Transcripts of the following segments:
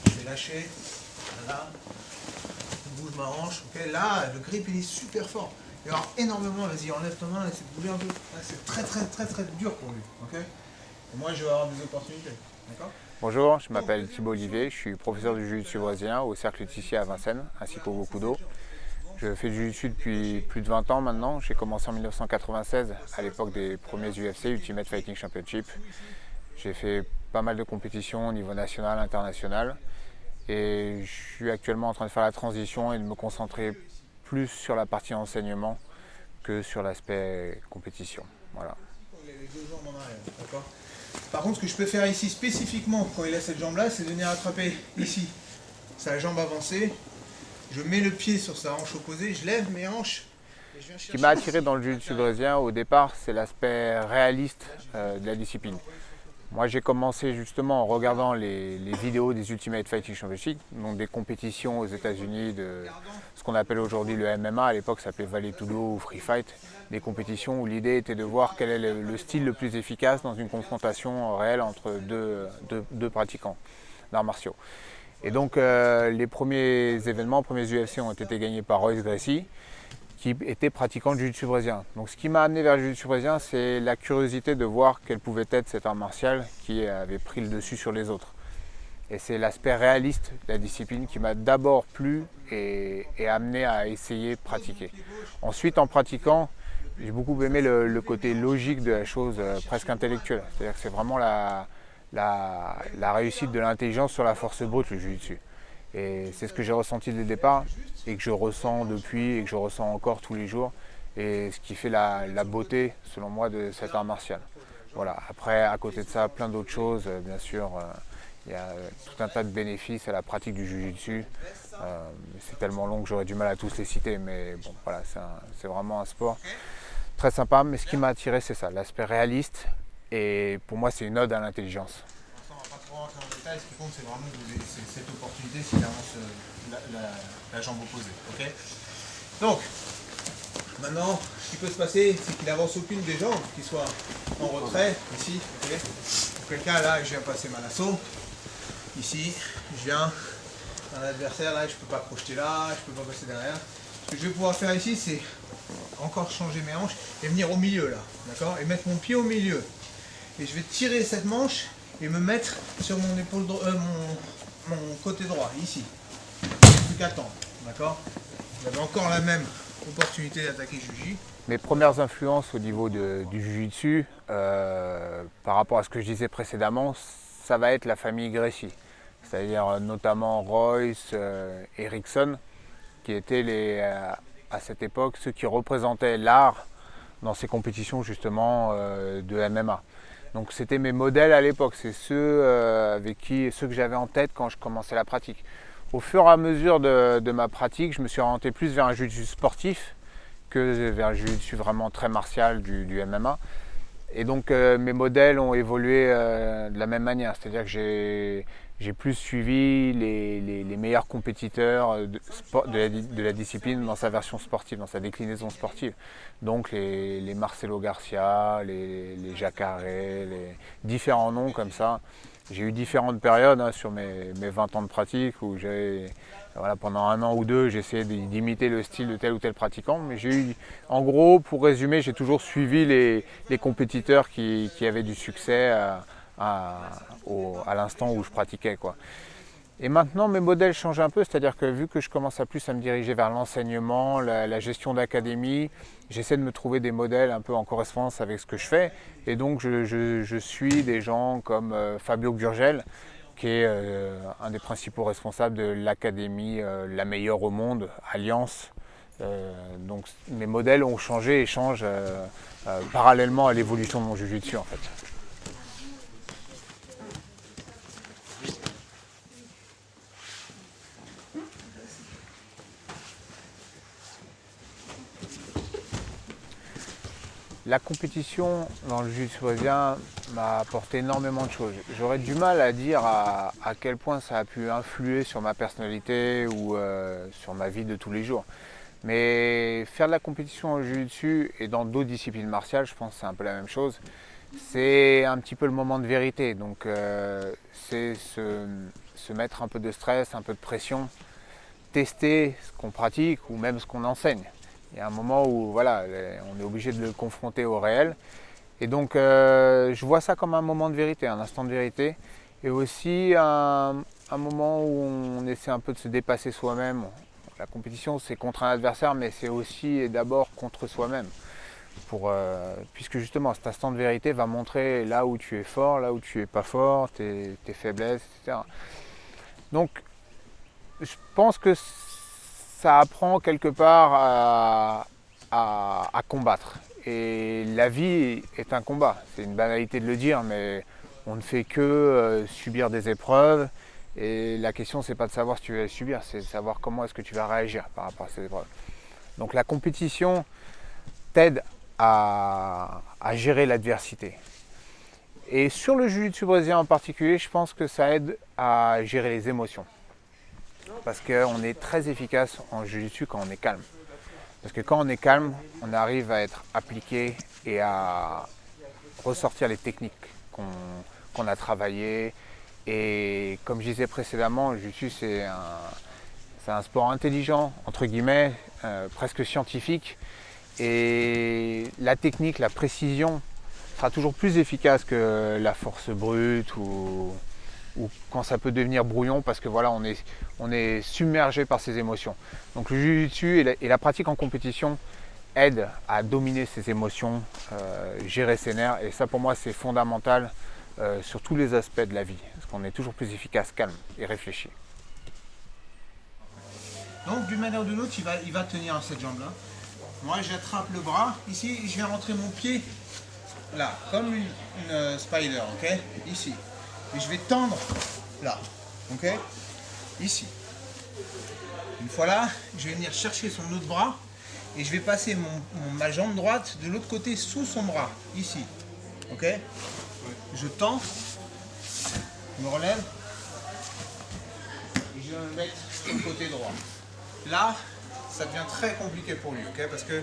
Je vais lâcher, voilà, je bouge ma hanche, ok, là le grip il est super fort, il va y avoir énormément, vas-y enlève ta main, essaie de bouger un peu, c'est très dur pour lui, ok, et moi je vais avoir des opportunités, d'accord. Bonjour, je m'appelle Thibaut Olivier, je suis professeur du jiu-jitsu brésilien au Cercle Tissier à Vincennes, ainsi qu'au Gokudo. Je fais du jiu-jitsu depuis plus de 20 ans maintenant, j'ai commencé en 1996 à l'époque des premiers UFC, Ultimate Fighting Championship. J'ai fait pas mal de compétitions au niveau national, international. Et je suis actuellement en train de faire la transition et de me concentrer plus sur la partie enseignement que sur l'aspect compétition. Voilà. Les deux jambes en arrière, d'accord. Par contre, ce que je peux faire ici spécifiquement quand il a cette jambe-là, c'est de venir attraper ici sa jambe avancée. Je mets le pied sur sa hanche opposée, je lève mes hanches. Et je viens Ce qui m'a attiré dans le jiu-jitsu brésilien au départ, c'est l'aspect réaliste de la discipline. Moi, j'ai commencé justement en regardant les vidéos des Ultimate Fighting Championship, donc des compétitions aux États-Unis de ce qu'on appelle aujourd'hui le MMA. À l'époque, ça s'appelait Vale Tudo ou Free Fight. Des compétitions où l'idée était de voir quel est le style le plus efficace dans une confrontation réelle entre deux pratiquants d'arts martiaux. Et donc, les premiers événements, les premiers UFC ont été gagnés par Royce Gracie, qui était pratiquant de jiu-jitsu brésilien. Donc ce qui m'a amené vers le jiu-jitsu brésilien, c'est la curiosité de voir quel pouvait être cet art martial qui avait pris le dessus sur les autres. Et c'est l'aspect réaliste de la discipline qui m'a d'abord plu et amené à essayer de pratiquer. Ensuite, en pratiquant, j'ai beaucoup aimé le côté logique de la chose, presque intellectuelle. C'est-à-dire que c'est vraiment la réussite de l'intelligence sur la force brute, le jiu-jitsu. Et c'est ce que j'ai ressenti dès le départ et que je ressens depuis et que je ressens encore tous les jours. Et ce qui fait la beauté, selon moi, de cet art martial. Voilà. Après, à côté de ça, plein d'autres choses. Bien sûr, il y a tout un tas de bénéfices à la pratique du jiu-jitsu. C'est tellement long que j'aurais du mal à tous les citer. Mais bon, voilà, c'est vraiment un sport très sympa. Mais ce qui m'a attiré, c'est ça, l'aspect réaliste. Et pour moi, c'est une ode à l'intelligence. Rentrer en détail, ce qui compte c'est vraiment cette opportunité s'il avance la jambe opposée. Okay, donc, maintenant, ce qui peut se passer, c'est qu'il avance aucune des jambes, qu'il soit en retrait, ici. Okay. Pour quelqu'un, là, je viens passer ma lasso. Ici, je viens, un adversaire, là, je ne peux pas projeter là, je ne peux pas passer derrière. Ce que je vais pouvoir faire ici, c'est encore changer mes hanches et venir au milieu, là, d'accord, et mettre mon pied au milieu. Et je vais tirer cette manche et me mettre sur mon épaule mon côté droit, ici. Plus qu'attendre, d'accord. Vous avez encore la même opportunité d'attaquer Juji. Mes premières influences au niveau du Jiu-Jitsu, par rapport à ce que je disais précédemment, ça va être la famille Gracie. C'est-à-dire notamment Royce, Erickson, qui étaient à cette époque ceux qui représentaient l'art dans ces compétitions justement de MMA. Donc c'était mes modèles à l'époque, c'est ceux que j'avais en tête quand je commençais la pratique. Au fur et à mesure de ma pratique, je me suis orienté plus vers un jiu-jitsu sportif que vers un jiu-jitsu vraiment très martial du MMA. Et donc mes modèles ont évolué de la même manière, c'est-à-dire que j'ai plus suivi les meilleurs compétiteurs de la discipline dans sa version sportive, dans sa déclinaison sportive. Donc les Marcelo Garcia, les Jacare, les différents noms comme ça. J'ai eu différentes périodes sur mes 20 ans de pratique où pendant un an ou deux, j'ai essayé d'imiter le style de tel ou tel pratiquant. Mais en gros, pour résumer, j'ai toujours suivi les compétiteurs qui avaient du succès à l'instant où je pratiquais, quoi. Et maintenant, mes modèles changent un peu, c'est-à-dire que vu que je commence à plus à me diriger vers l'enseignement, la gestion d'académie, j'essaie de me trouver des modèles un peu en correspondance avec ce que je fais. Et donc, je suis des gens comme Fabio Gurgel, qui est un des principaux responsables de l'académie la meilleure au monde, Alliance. Donc, mes modèles ont changé et changent parallèlement à l'évolution de mon jiu-jitsu en fait. La compétition dans le jiu-jitsu brésilien m'a apporté énormément de choses. J'aurais du mal à dire à quel point ça a pu influer sur ma personnalité ou sur ma vie de tous les jours. Mais faire de la compétition en jiu-jitsu et dans d'autres disciplines martiales, je pense que c'est un peu la même chose. C'est un petit peu le moment de vérité. Donc c'est se mettre un peu de stress, un peu de pression, tester ce qu'on pratique ou même ce qu'on enseigne. Il y a un moment où voilà, on est obligé de le confronter au réel. Et donc je vois ça comme un moment de vérité, un instant de vérité. Et aussi un moment où on essaie un peu de se dépasser soi-même. La compétition, c'est contre un adversaire, mais c'est aussi et d'abord contre soi-même. Puisque justement, cet instant de vérité va montrer là où tu es fort, là où tu es pas fort, tes faiblesses, etc. Donc, je pense que ça apprend quelque part à combattre. Et la vie est un combat. C'est une banalité de le dire, mais on ne fait que subir des épreuves. Et la question, c'est pas de savoir si tu vas les subir, c'est de savoir comment est-ce que tu vas réagir par rapport à ces épreuves. Donc la compétition t'aide à gérer l'adversité. Et sur le jiu-jitsu brésilien en particulier, je pense que ça aide à gérer les émotions. Parce qu'on est très efficace en jiu-jitsu quand on est calme. Parce que quand on est calme, on arrive à être appliqué et à ressortir les techniques qu'on a travaillées. Et comme je disais précédemment, le jiu-jitsu c'est un sport intelligent, entre guillemets, presque scientifique. Et la technique, la précision sera toujours plus efficace que la force brute ou quand ça peut devenir brouillon parce que voilà, on est submergé par ses émotions. Donc le jiu-jitsu et la pratique en compétition aident à dominer ses émotions, gérer ses nerfs. Et ça pour moi c'est fondamental sur tous les aspects de la vie. Parce qu'on est toujours plus efficace, calme et réfléchi. Donc d'une manière ou d'une autre, il va tenir cette jambe-là. Moi j'attrape le bras, ici je vais rentrer mon pied là, comme une spider, ok, ici. Et je vais tendre là, ok, ici. Une fois là, je vais venir chercher son autre bras et je vais passer ma jambe droite de l'autre côté sous son bras, ici, ok. Je tends, je me relève et je vais me mettre sur le côté droit. Là, ça devient très compliqué pour lui, ok, parce que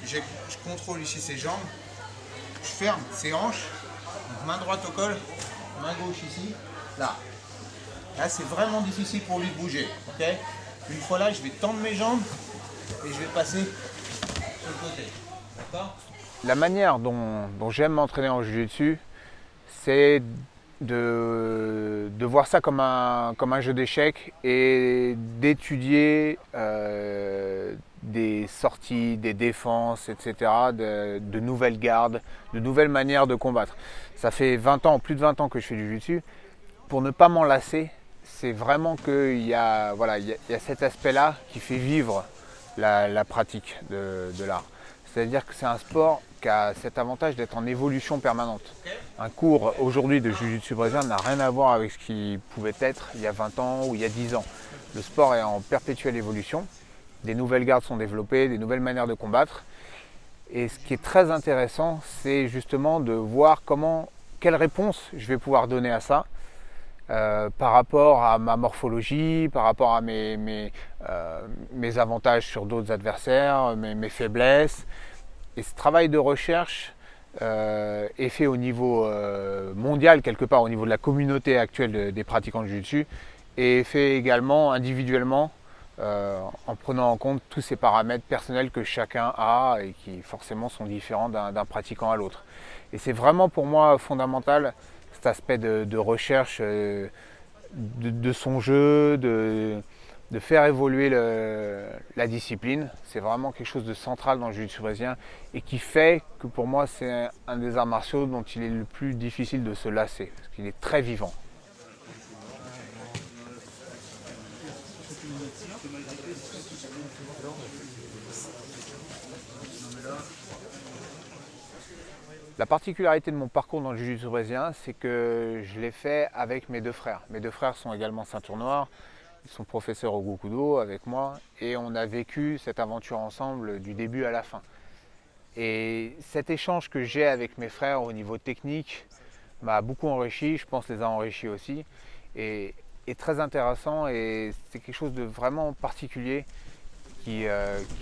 je contrôle ici ses jambes, je ferme ses hanches, donc main droite au col, main gauche ici, là. Là, c'est vraiment difficile pour lui de bouger, ok. Une fois là, je vais tendre mes jambes et je vais passer sur le côté, d'accord. La manière dont j'aime m'entraîner en jiu-jitsu, c'est de voir ça comme un jeu d'échecs et d'étudier des sorties, des défenses, etc., de nouvelles gardes, de nouvelles manières de combattre. Ça fait 20 ans, plus de 20 ans que je fais du jiu-jitsu. Pour ne pas m'en lasser, c'est vraiment qu'il y a cet aspect-là qui fait vivre la pratique de l'art. C'est-à-dire que c'est un sport qui a cet avantage d'être en évolution permanente. Un cours aujourd'hui de jiu-jitsu brésilien n'a rien à voir avec ce qui pouvait être il y a 20 ans ou il y a 10 ans. Le sport est en perpétuelle évolution. Des nouvelles gardes sont développées, des nouvelles manières de combattre. Et ce qui est très intéressant, c'est justement de voir quelle réponse je vais pouvoir donner à ça par rapport à ma morphologie, par rapport à mes avantages sur d'autres adversaires, mes faiblesses. Et ce travail de recherche est fait au niveau mondial, quelque part au niveau de la communauté actuelle des pratiquants de jiu-jitsu, et est fait également individuellement en prenant en compte tous ces paramètres personnels que chacun a et qui forcément sont différents d'un pratiquant à l'autre. Et c'est vraiment pour moi fondamental cet aspect de recherche de son jeu, de faire évoluer la discipline. C'est vraiment quelque chose de central dans le jiu-jitsu brésilien et qui fait que pour moi c'est un des arts martiaux dont il est le plus difficile de se lasser, parce qu'il est très vivant. La particularité de mon parcours dans le jiu-jitsu brésilien, c'est que je l'ai fait avec mes deux frères. Mes deux frères sont également ceinture noire, ils sont professeurs au Gokudo avec moi et on a vécu cette aventure ensemble du début à la fin. Et cet échange que j'ai avec mes frères au niveau technique m'a beaucoup enrichi, je pense les a enrichis aussi, et est très intéressant et c'est quelque chose de vraiment particulier qui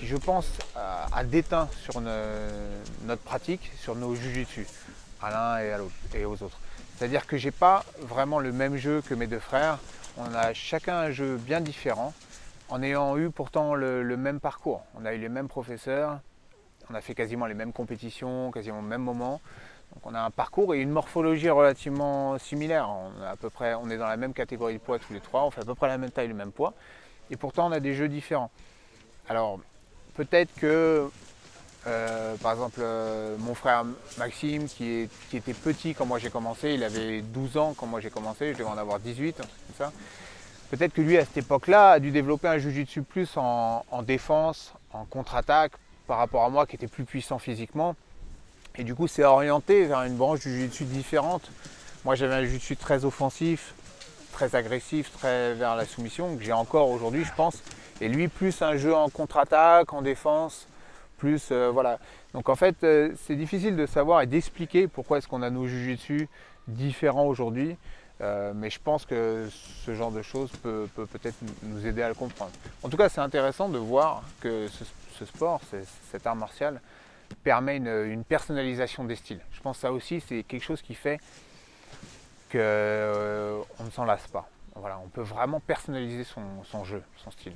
je pense, a déteint sur notre pratique, sur nos jujitsu, à l'un et à l'autre et aux autres. C'est-à-dire que j'ai pas vraiment le même jeu que mes deux frères. On a chacun un jeu bien différent, en ayant eu pourtant le même parcours. On a eu les mêmes professeurs, on a fait quasiment les mêmes compétitions, quasiment au même moment. Donc on a un parcours et une morphologie relativement similaire. On est dans la même catégorie de poids tous les trois, on fait à peu près la même taille, le même poids. Et pourtant on a des jeux différents. Alors, peut-être que, par exemple, mon frère Maxime, qui était petit quand moi j'ai commencé, il avait 12 ans quand moi j'ai commencé, je devais en avoir 18, un truc comme ça. Peut-être que lui, à cette époque-là, a dû développer un jiu-jitsu plus en défense, en contre-attaque, par rapport à moi qui était plus puissant physiquement. Et du coup, c'est orienté vers une branche du jiu-jitsu différente. Moi, j'avais un jiu-jitsu très offensif, très agressif, très vers la soumission, que j'ai encore aujourd'hui, je pense. Et lui, plus un jeu en contre-attaque, en défense, plus voilà. Donc en fait, c'est difficile de savoir et d'expliquer pourquoi est-ce qu'on a nos jujitsu différents aujourd'hui. Mais je pense que ce genre de choses peut peut-être nous aider à le comprendre. En tout cas, c'est intéressant de voir que ce sport, cet art martial, permet une personnalisation des styles. Je pense que ça aussi, c'est quelque chose qui fait qu'on ne s'en lasse pas. Voilà, on peut vraiment personnaliser son jeu, son style.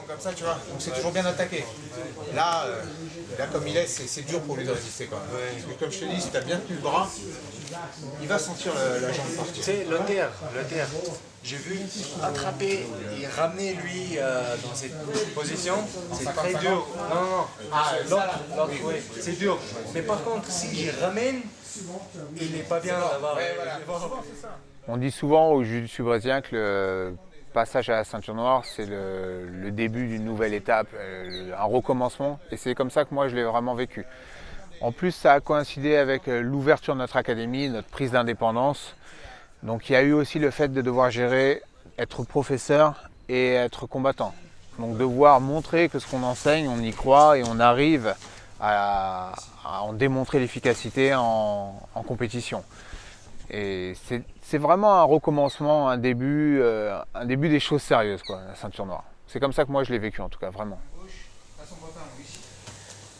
Comme ça, tu vois, donc c'est toujours bien attaqué. Là, comme il est, c'est dur pour lui de résister, quoi. Parce que comme je te dis, si tu as bien tenu le bras, il va sentir la jambe partir. Tu sais, le terre, j'ai vu attraper et ramener lui dans cette position, c'est très dur. Non, l'autre, oui, c'est dur. Mais par contre, si j'y ramène, il n'est pas bien là-bas. Ouais, voilà. On dit souvent au jiu-jitsu brésilien que le passage à la ceinture noire, c'est le début d'une nouvelle étape, un recommencement. Et c'est comme ça que moi, je l'ai vraiment vécu. En plus, ça a coïncidé avec l'ouverture de notre académie, notre prise d'indépendance. Donc il y a eu aussi le fait de devoir gérer, être professeur et être combattant. Donc devoir montrer que ce qu'on enseigne, on y croit et on arrive à en démontrer l'efficacité en compétition. Et c'est vraiment un recommencement, un début des choses sérieuses, quoi, la ceinture noire. C'est comme ça que moi je l'ai vécu en tout cas, vraiment. À son pantalon, ici.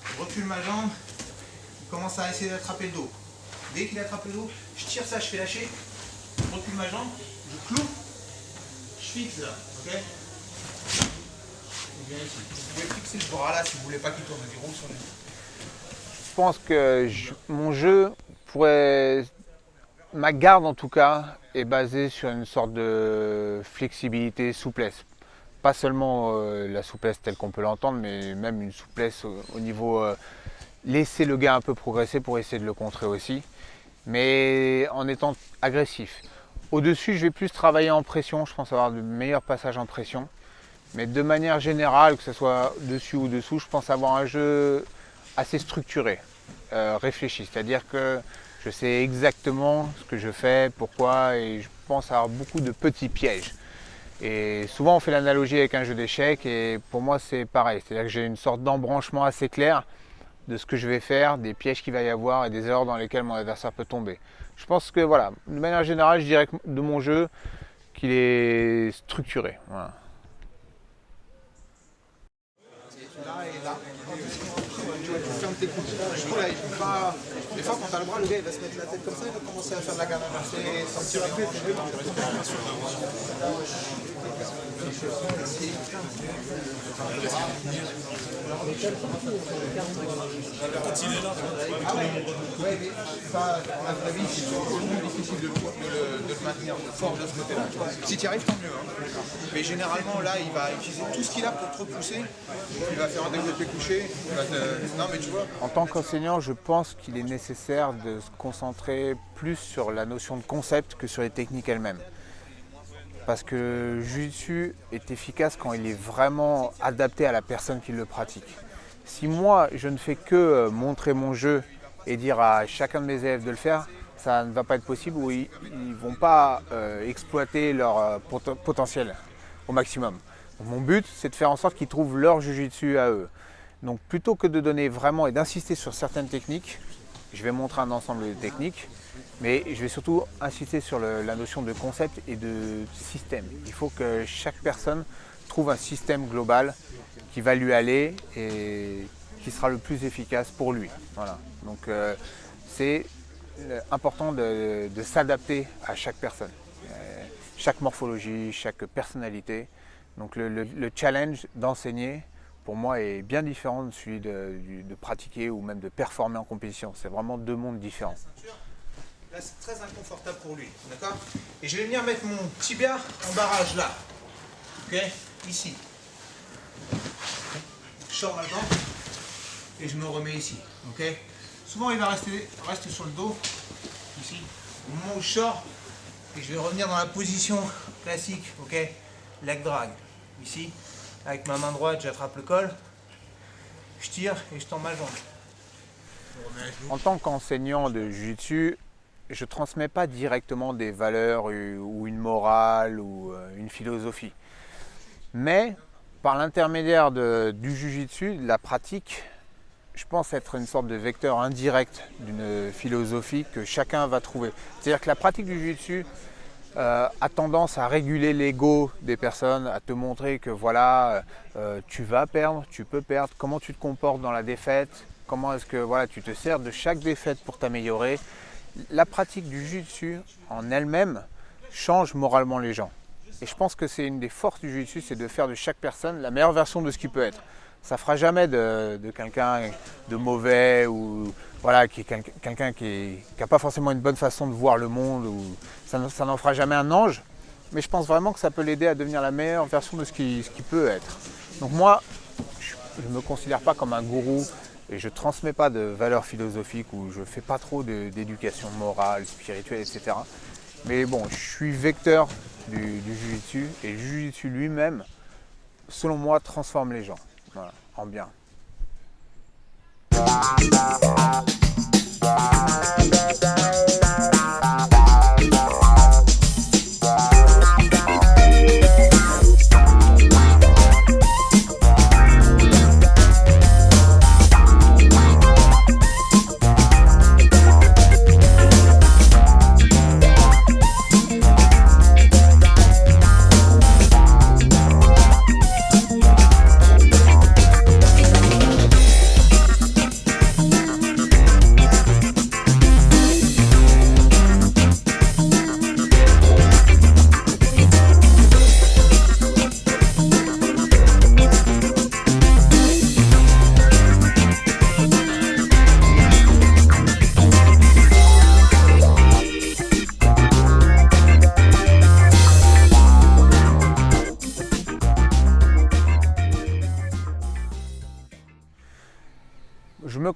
Je recule ma jambe, il commence à essayer d'attraper le dos. Dès qu'il attrape le dos, je tire ça, je fais lâcher, je recule ma jambe, je cloue, je fixe là, ok? Et bien ici. Vous pouvez fixer ce bras là si vous voulez pas qu'il tourne, il roule sur le dos. Je pense que mon jeu pourrait, ma garde en tout cas, est basée sur une sorte de flexibilité, souplesse. Pas seulement la souplesse telle qu'on peut l'entendre, mais même une souplesse au niveau laisser le gars un peu progresser pour essayer de le contrer aussi, mais en étant agressif. Au-dessus, je vais plus travailler en pression, je pense avoir de meilleurs passages en pression, mais de manière générale, que ce soit dessus ou dessous, je pense avoir un jeu assez structuré, réfléchi, c'est-à-dire que je sais exactement ce que je fais, pourquoi, et je pense avoir beaucoup de petits pièges. Et souvent on fait l'analogie avec un jeu d'échecs et pour moi c'est pareil, c'est-à-dire que j'ai une sorte d'embranchement assez clair de ce que je vais faire, des pièges qu'il va y avoir et des erreurs dans lesquelles mon adversaire peut tomber. Je pense que voilà, de manière générale, je dirais de mon jeu qu'il est structuré. Voilà. Là et là. Tu fermes tes coudes. Du coup là, il peut pas. Des fois quand t'as le bras, le gars il va se mettre la tête comme ça, il va commencer à faire de la garde inversée, sentir un peu Ah ouais, mais ça, à mon avis, c'est toujours difficile de le maintenir fort de ce côté-là. Si tu y arrives, tant mieux. Hein. Mais généralement, là, il va utiliser tout ce qu'il a pour te repousser. Il va faire un développé couché. Non, mais tu vois. En tant qu'enseignant, je pense qu'il est nécessaire de se concentrer plus sur la notion de concept que sur les techniques elles-mêmes. Parce que le jiu-jitsu est efficace quand il est vraiment adapté à la personne qui le pratique. Si moi, je ne fais que montrer mon jeu et dire à chacun de mes élèves de le faire, ça ne va pas être possible ou ils ne vont pas exploiter leur potentiel au maximum. Donc, mon but, c'est de faire en sorte qu'ils trouvent leur jiu-jitsu à eux. Donc plutôt que de donner vraiment et d'insister sur certaines techniques, je vais montrer un ensemble de techniques, mais je vais surtout insister sur la notion de concept et de système. Il faut que chaque personne trouve un système global qui va lui aller et qui sera le plus efficace pour lui. Voilà. Donc c'est important de s'adapter à chaque personne, chaque morphologie, chaque personnalité. Donc le challenge d'enseigner, pour moi, est bien différent de celui de pratiquer ou même de performer en compétition. C'est vraiment deux mondes différents. Là, c'est très inconfortable pour lui, d'accord? Et je vais venir mettre mon tibia en barrage là, ok? Ici. Je sors maintenant et je me remets ici, ok? Souvent, il va rester sur le dos, ici. Au moment où je sors, et je vais revenir dans la position classique, ok? Leg drag, ici. Avec ma main droite, j'attrape le col, je tire et je tends ma jambe. En tant qu'enseignant de jiu-jitsu, je ne transmets pas directement des valeurs ou une morale ou une philosophie. Mais par l'intermédiaire du jiu-jitsu, de la pratique, je pense être une sorte de vecteur indirect d'une philosophie que chacun va trouver. C'est-à-dire que la pratique du jiu-jitsu a tendance à réguler l'ego des personnes, à te montrer que voilà, tu vas perdre, tu peux perdre, comment tu te comportes dans la défaite, comment est-ce que voilà, tu te sers de chaque défaite pour t'améliorer. La pratique du jiu-jitsu en elle-même change moralement les gens. Et je pense que c'est une des forces du jiu-jitsu, c'est de faire de chaque personne la meilleure version de ce qu'il peut être. Ça ne fera jamais de quelqu'un de mauvais ou voilà, quelqu'un qui n'a pas forcément une bonne façon de voir le monde. Ou, ça n'en fera jamais un ange. Mais je pense vraiment que ça peut l'aider à devenir la meilleure version de ce qu'il peut être. Donc moi, je ne me considère pas comme un gourou et je ne transmets pas de valeurs philosophiques ou je ne fais pas trop d'éducation morale, spirituelle, etc. Mais bon, je suis vecteur du jiu-jitsu et le jiu-jitsu lui-même, selon moi, transforme les gens. Voilà, en bien.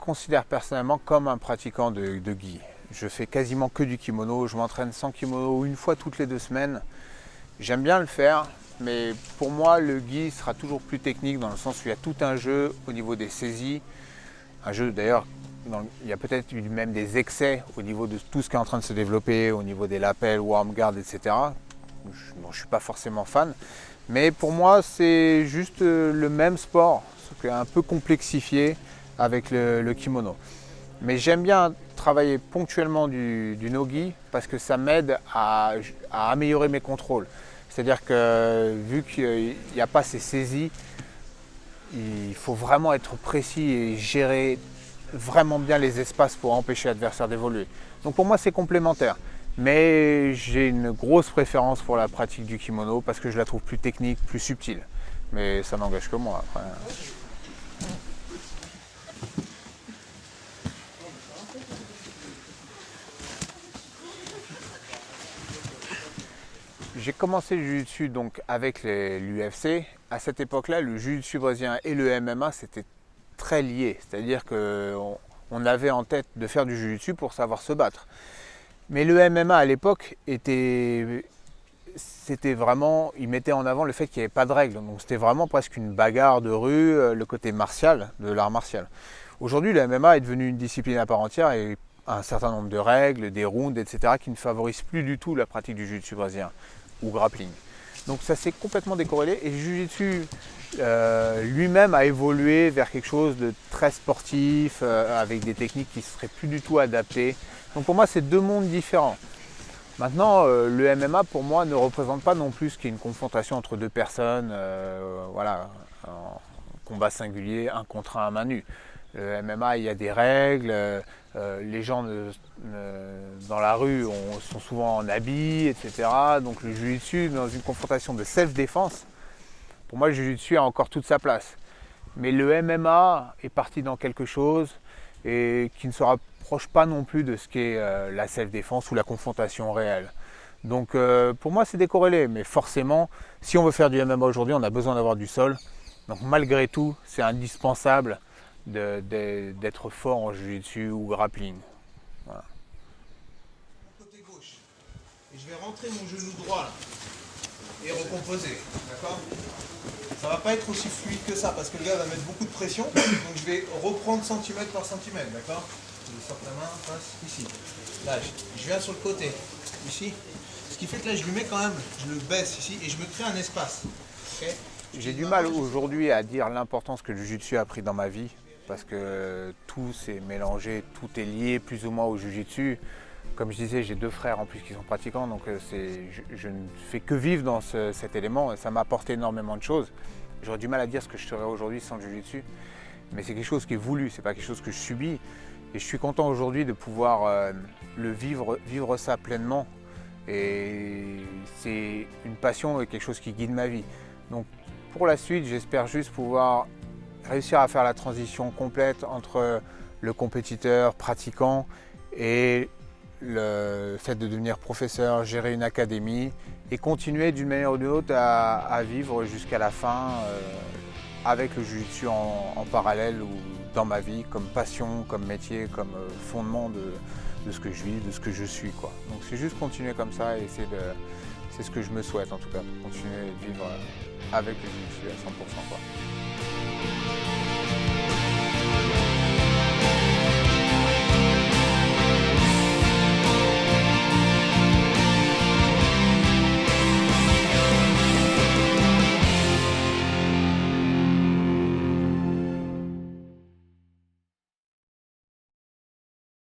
considère personnellement comme un pratiquant de gi. Je fais quasiment que du kimono, je m'entraîne sans kimono une fois toutes les 2 semaines. J'aime bien le faire, mais pour moi le gi sera toujours plus technique dans le sens où il y a tout un jeu au niveau des saisies. Un jeu d'ailleurs, il y a peut-être même des excès au niveau de tout ce qui est en train de se développer, au niveau des lapels, warm guard, etc. dont je ne suis pas forcément fan. Mais pour moi c'est juste le même sport, sauf qu'un peu complexifié avec le kimono. Mais j'aime bien travailler ponctuellement du no-gi parce que ça m'aide à améliorer mes contrôles. C'est-à-dire que vu qu'il n'y a pas ces saisies, il faut vraiment être précis et gérer vraiment bien les espaces pour empêcher l'adversaire d'évoluer. Donc pour moi c'est complémentaire. Mais j'ai une grosse préférence pour la pratique du kimono parce que je la trouve plus technique, plus subtile. Mais ça n'engage que moi après. J'ai commencé le jiu-jitsu donc avec l'UFC. À cette époque-là, le jiu-jitsu brésilien et le MMA c'était très lié. C'est-à-dire qu'on avait en tête de faire du jiu-jitsu pour savoir se battre. Mais le MMA à l'époque c'était vraiment, il mettait en avant le fait qu'il n'y avait pas de règles. Donc c'était vraiment presque une bagarre de rue, le côté martial de l'art martial. Aujourd'hui, le MMA est devenu une discipline à part entière et un certain nombre de règles, des rounds, etc. qui ne favorisent plus du tout la pratique du jiu-jitsu brésilien ou grappling. Donc ça s'est complètement décorrélé et le jiu-jitsu lui-même a évolué vers quelque chose de très sportif avec des techniques qui ne seraient plus du tout adaptées. Donc pour moi c'est 2 mondes différents. Maintenant le MMA pour moi ne représente pas non plus qu'une confrontation entre 2 personnes, voilà, en combat singulier, 1 contre 1 à main nue. Le MMA il y a des règles, les gens dans la rue sont souvent en habit, etc. Donc le jiu-jitsu dans une confrontation de self-défense, pour moi le jiu-jitsu a encore toute sa place. Mais le MMA est parti dans quelque chose et qui ne se rapproche pas non plus de ce qu'est la self-défense ou la confrontation réelle. Donc pour moi c'est décorrélé, mais forcément si on veut faire du MMA aujourd'hui on a besoin d'avoir du sol. Donc malgré tout c'est indispensable d'être fort en jiu-jitsu ou grappling. Voilà. Côté gauche. Et je vais rentrer mon genou droit là. Et recomposer. D'accord? Ça va pas être aussi fluide que ça parce que le gars va mettre beaucoup de pression. Donc je vais reprendre centimètre par centimètre. D'accord? Je sors la main, passe ici. Là, je viens sur le côté. Ici. Ce qui fait que là, je lui mets quand même, je le baisse ici et je me crée un espace. Okay? J'ai du mal aujourd'hui à dire l'importance que le jiu-jitsu a pris dans ma vie. Parce que tout s'est mélangé, tout est lié plus ou moins au jiu-jitsu. Comme je disais, j'ai 2 frères en plus qui sont pratiquants, donc je ne fais que vivre dans cet élément et ça m'a apporté énormément de choses. J'aurais du mal à dire ce que je serais aujourd'hui sans le jiu-jitsu, mais c'est quelque chose qui est voulu, c'est pas quelque chose que je subis. Et je suis content aujourd'hui de pouvoir vivre ça pleinement. Et c'est une passion et quelque chose qui guide ma vie. Donc pour la suite, j'espère juste pouvoir réussir à faire la transition complète entre le compétiteur, pratiquant et le fait de devenir professeur, gérer une académie et continuer d'une manière ou d'une autre à vivre jusqu'à la fin avec le jiu-jitsu en parallèle ou dans ma vie comme passion, comme métier, comme fondement de ce que je vis, de ce que je suis, quoi. Donc c'est juste continuer comme ça et c'est ce que je me souhaite en tout cas, continuer de vivre avec le jiu-jitsu à 100%, quoi.